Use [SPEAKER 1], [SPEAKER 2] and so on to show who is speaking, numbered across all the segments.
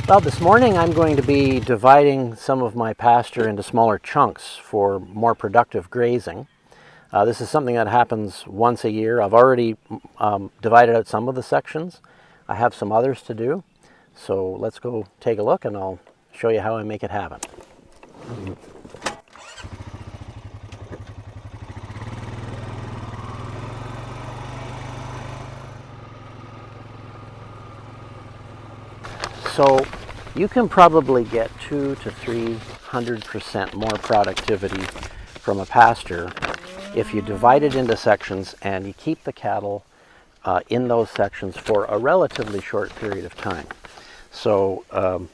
[SPEAKER 1] Well, this morning I'm going to be dividing some of my pasture into smaller chunks for more productive grazing. This is something that happens once a year. I've already divided out some of the sections. I have some others to do. So let's go take a look and I'll show you how I make it happen. So you can probably get 200 to 300% more productivity from a pasture if you divide it into sections and you keep the cattle in those sections for a relatively short period of time. So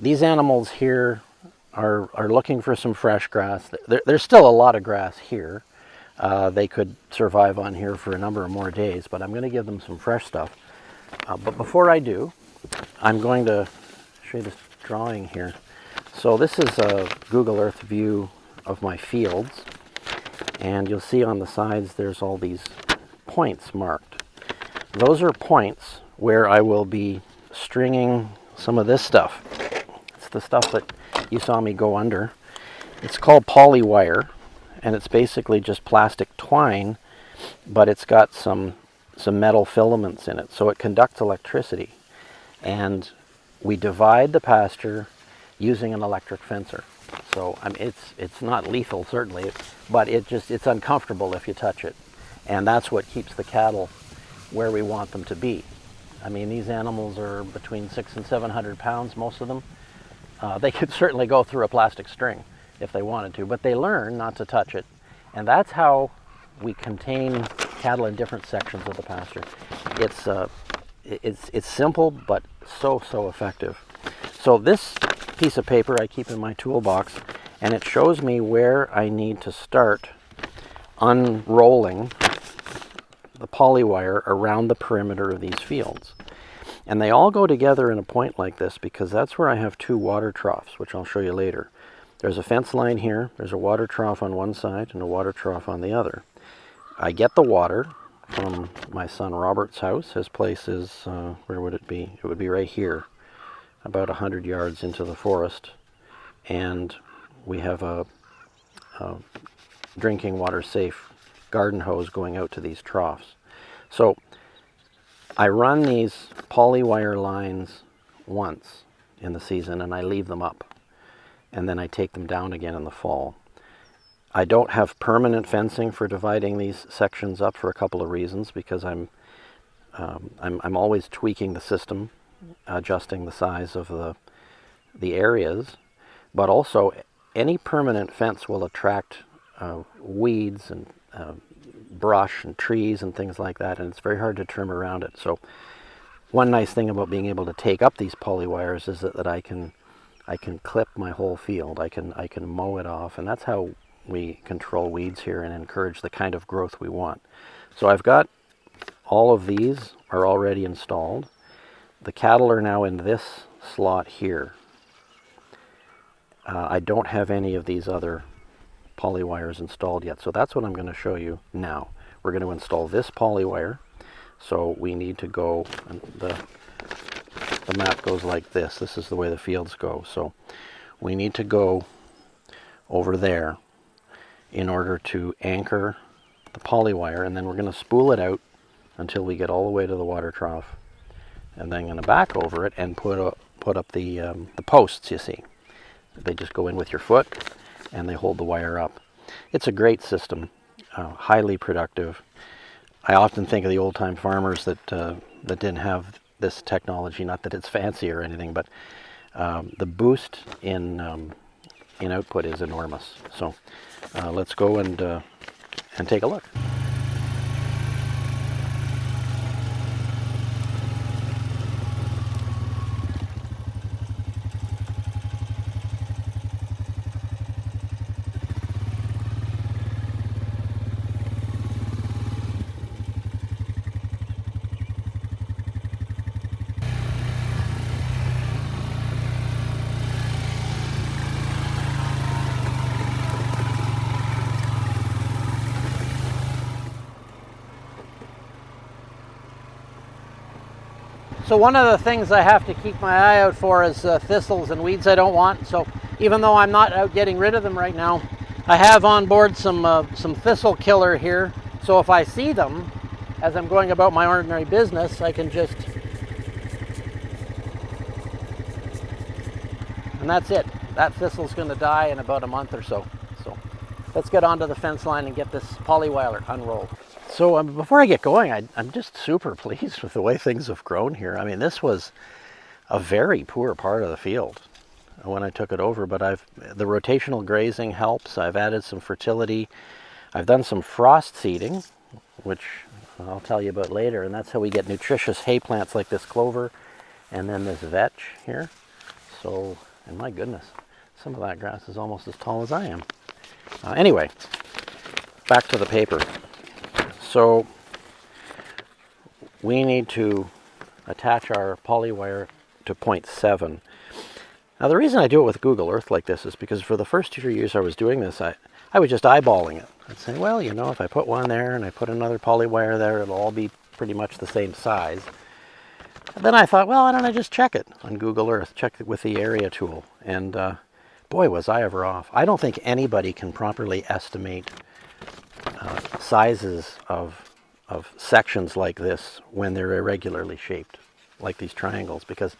[SPEAKER 1] these animals here are looking for some fresh grass. There's still a lot of grass here. They could survive on here for a number of more days, but I'm going to give them some fresh stuff. But before I do, I'm going to show you this drawing here. So this is a Google Earth view of my fields, and you'll see on the sides there's all these points marked. Those are points where I will be stringing some of this stuff. It's the stuff that you saw me go under. It's called poly wire, and it's basically just plastic twine, but it's got some metal filaments in it, so it conducts electricity. And we divide the pasture using an electric fencer. So I mean, it's not lethal certainly, but it's uncomfortable if you touch it, and that's what keeps the cattle where we want them to be. I mean, these animals are between 600 and 700 pounds, most of them. They could certainly go through a plastic string if they wanted to, but they learn not to touch it, and that's how we contain cattle in different sections of the pasture. It's simple, but so effective. So this piece of paper I keep in my toolbox, and it shows me where I need to start unrolling the poly wire around the perimeter of these fields. And they all go together in a point like this because that's where I have two water troughs, which I'll show you later. There's a fence line here, there's a water trough on one side and a water trough on the other. I get the water from my son Robert's house. His place is, where would it be? It would be right here, about 100 yards into the forest. And we have a drinking water safe garden hose going out to these troughs. So I run these poly wire lines once in the season and I leave them up. And then I take them down again in the fall. I don't have permanent fencing for dividing these sections up for a couple of reasons, because I'm always tweaking the system, adjusting the size of the areas, but also any permanent fence will attract weeds and brush and trees and things like that, and it's very hard to trim around it. So one nice thing about being able to take up these poly wires is that I can clip my whole field. I can mow it off, and that's how we control weeds here and encourage the kind of growth we want. So I've got all of these are already installed. The cattle are now in this slot here. I don't have any of these other poly wires installed yet, so that's what I'm going to show you now. We're going to install this poly wire, so we need to go, and the map goes like this. This is the way the fields go. So we need to go over there in order to anchor the poly wire, and then we're going to spool it out until we get all the way to the water trough, and then I'm going to back over it and put up the posts. You see, they just go in with your foot and they hold the wire up. It's a great system, highly productive. I often think of the old-time farmers that didn't have this technology. Not that it's fancy or anything, but the boost in output is enormous. So let's go and take a look. So one of the things I have to keep my eye out for is thistles and weeds I don't want. So even though I'm not out getting rid of them right now, I have on board some thistle killer here. So if I see them as I'm going about my ordinary business, I can just, and that's it. That thistle's going to die in about a month or so. So let's get onto the fence line and get this polywire unrolled. So before I get going, I'm just super pleased with the way things have grown here. I mean, this was a very poor part of the field when I took it over, but the rotational grazing helps. I've added some fertility. I've done some frost seeding, which I'll tell you about later, and that's how we get nutritious hay plants like this clover and then this vetch here. So, and my goodness, some of that grass is almost as tall as I am. Anyway, back to the paper. So we need to attach our polywire to 0.7. Now the reason I do it with Google Earth like this is because for the first 2 years I was doing this, I was just eyeballing it. I'd say, well, you know, if I put one there and I put another polywire there, it'll all be pretty much the same size. And then I thought, well, why don't I just check it on Google Earth, check it with the area tool. And boy, was I ever off. I don't think anybody can properly estimate sizes of sections like this when they're irregularly shaped, like these triangles, because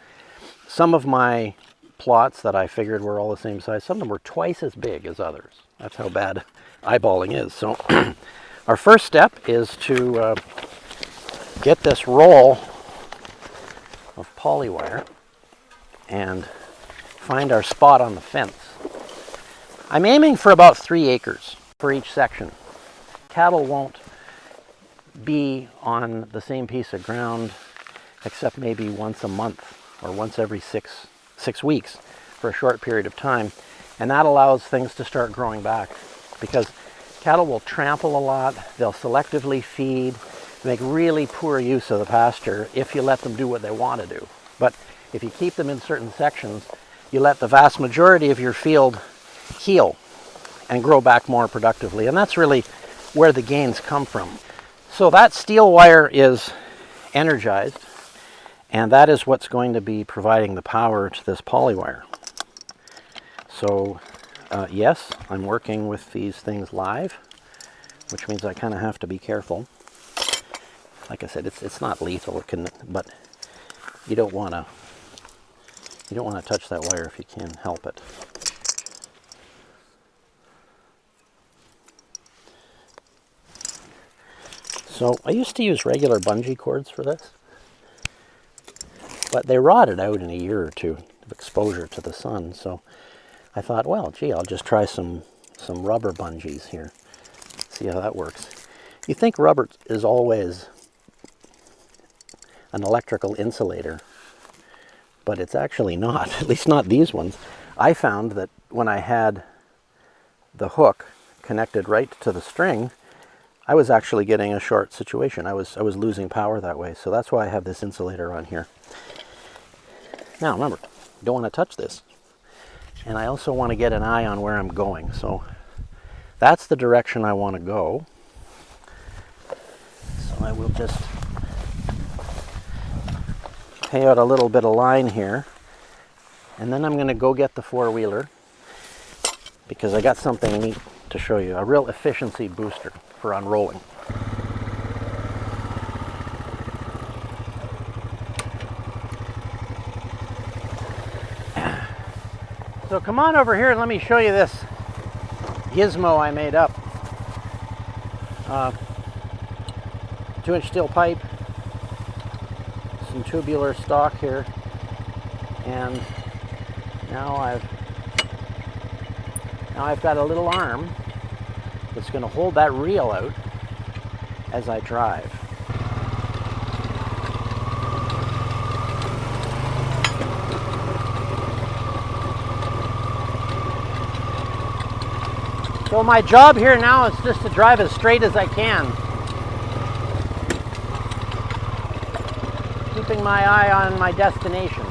[SPEAKER 1] some of my plots that I figured were all the same size, some of them were twice as big as others. That's how bad eyeballing is. So our first step is to get this roll of polywire and find our spot on the fence. I'm aiming for about 3 acres for each section. Cattle won't be on the same piece of ground except maybe once a month or once every six weeks for a short period of time, and that allows things to start growing back, because cattle will trample a lot, they'll selectively feed, make really poor use of the pasture if you let them do what they want to do. But if you keep them in certain sections, you let the vast majority of your field heal and grow back more productively, and that's really where the gains come from. So that steel wire is energized, and that is what's going to be providing the power to this polywire. So yes, I'm working with these things live, which means I kind of have to be careful. Like I said, it's not lethal, but you don't want to touch that wire if you can help it. So I used to use regular bungee cords for this, but they rotted out in a year or two of exposure to the sun. So I thought, well, gee, I'll just try some rubber bungees here. See how that works. You think rubber is always an electrical insulator, but it's actually not, at least not these ones. I found that when I had the hook connected right to the string, I was actually getting a short situation. I was losing power that way. So that's why I have this insulator on here. Now remember, you don't want to touch this. And I also want to get an eye on where I'm going. So that's the direction I want to go. So I will just pay out a little bit of line here. And then I'm going to go get the four-wheeler, because I got something neat to show you, a real efficiency booster for unrolling. So come on over here and let me show you this gizmo I made up. 2-inch steel pipe, some tubular stock here, and now I've got a little arm that's going to hold that reel out as I drive. So my job here now is just to drive as straight as I can, keeping my eye on my destination.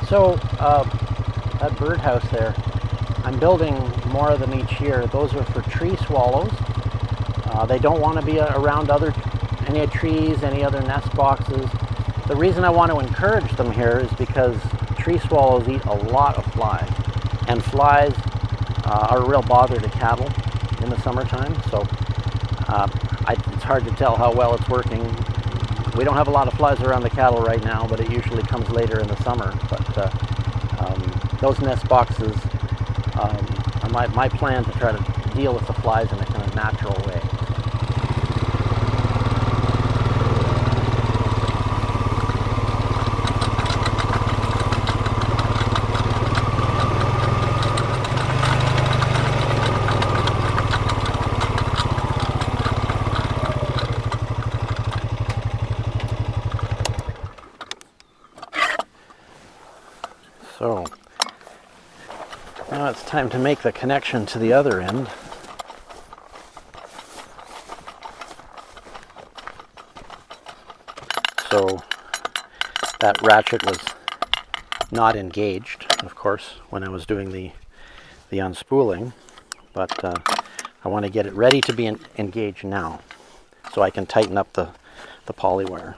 [SPEAKER 1] So that birdhouse there, I'm building more of them each year. Those are for tree swallows. They don't want to be around any trees, any other nest boxes. The reason I want to encourage them here is because tree swallows eat a lot of flies, and flies are a real bother to cattle in the summertime. So it's hard to tell how well it's working. We don't have a lot of flies around the cattle right now, but it usually comes later in the summer. But those nest boxes are my plan to try to deal with the flies in a kind of natural way. So now it's time to make the connection to the other end. So that ratchet was not engaged, of course, when I was doing the unspooling, but I want to get it ready to be engaged now so I can tighten up the poly wire.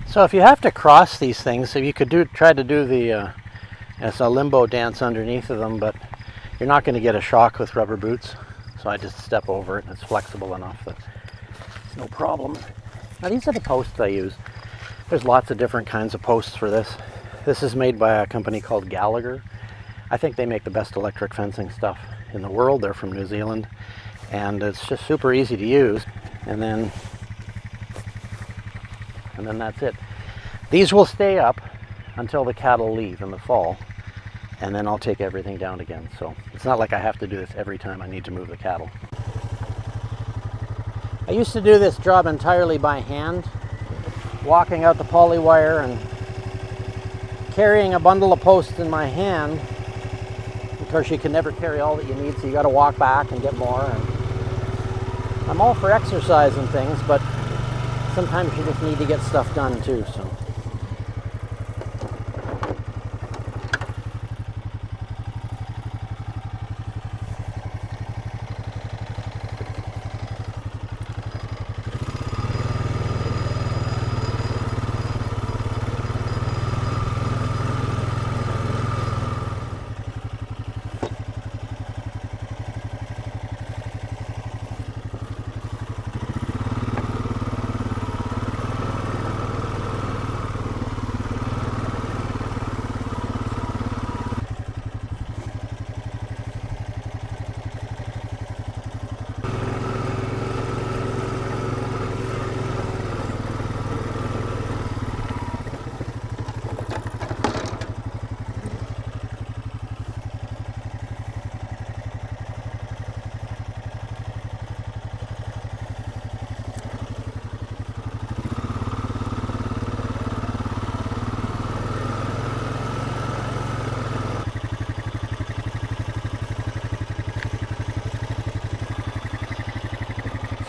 [SPEAKER 1] So if you have to cross these things, so you could try to do it's a limbo dance underneath of them, but you're not going to get a shock with rubber boots. So I just step over it, and it's flexible enough that it's no problem. Now these are the posts I use. There's lots of different kinds of posts for this. This is made by a company called Gallagher. I think they make the best electric fencing stuff in the world. They're from New Zealand, and it's just super easy to use. And then that's it. These will stay up until the cattle leave in the fall, and then I'll take everything down again. So it's not like I have to do this every time I need to move the cattle. I used to do this job entirely by hand, walking out the poly wire and carrying a bundle of posts in my hand. Of course, you can never carry all that you need, so you got to walk back and get more. And I'm all for exercise and things, but sometimes you just need to get stuff done too. So.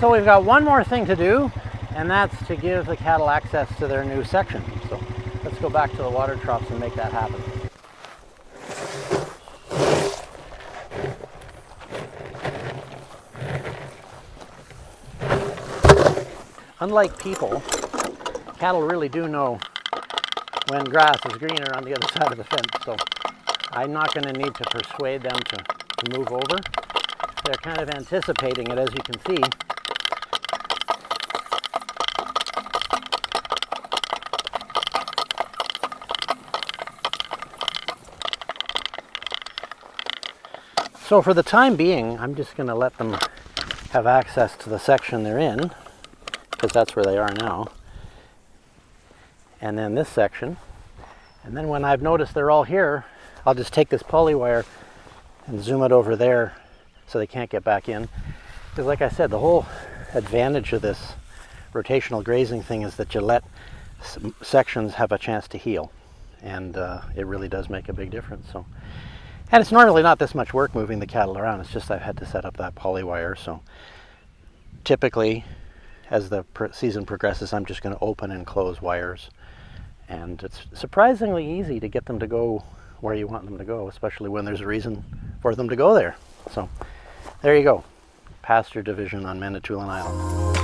[SPEAKER 1] So we've got one more thing to do, and that's to give the cattle access to their new section. So let's go back to the water troughs and make that happen. Unlike people, cattle really do know when grass is greener on the other side of the fence, so I'm not going to need to persuade them to move over. They're kind of anticipating it, as you can see. So for the time being, I'm just going to let them have access to the section they're in, because that's where they are now. And then this section. And then when I've noticed they're all here, I'll just take this poly wire and zoom it over there so they can't get back in. Because like I said, the whole advantage of this rotational grazing thing is that you let sections have a chance to heal. and it really does make a big difference. So, and it's normally not this much work moving the cattle around. It's just I've had to set up that poly wire. So typically, as the season progresses, I'm just going to open and close wires, and it's surprisingly easy to get them to go where you want them to go, especially when there's a reason for them to go there. So there you go, pasture division on Manitoulin Island.